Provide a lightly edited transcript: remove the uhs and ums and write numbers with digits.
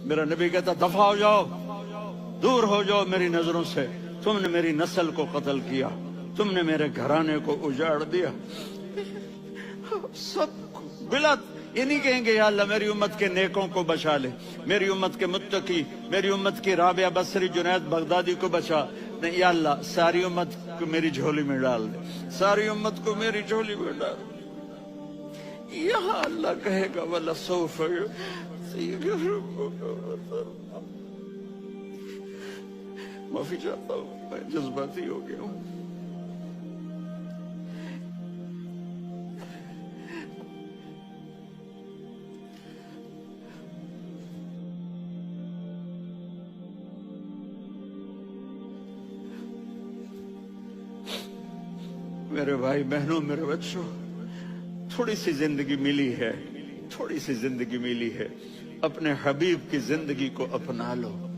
میرا نبی کہتا دفع ہو جاؤ، دور ہو جاؤ میری نظروں سے، تم نے میری نسل کو قتل کیا، تم نے میرے گھرانے کو اجاڑ دیا۔ سب بلا یہ نہیں کہیں گے یا اللہ میری امت کے نیکوں کو بچا لے، میری امت کے متقی، میری امت کی رابعہ بصری جنید بغدادی کو بچا، نہیں یا اللہ ساری امت کو میری جھولی میں ڈال دے، ساری امت کو میری جھولی میں ڈال دے۔ یہاں اللہ کہے گا وَلَسَوْفَ يُعْطِيكَ رَبُّكَ فَتَرْضَىٰ۔ معافی چاہتا ہوں، میں جذباتی ہو گیا ہوں۔ میرے بھائی بہنوں، میرے بچوں، تھوڑی سی زندگی ملی ہے، تھوڑی سی زندگی ملی ہے، اپنے حبیب کی زندگی کو اپنا لو۔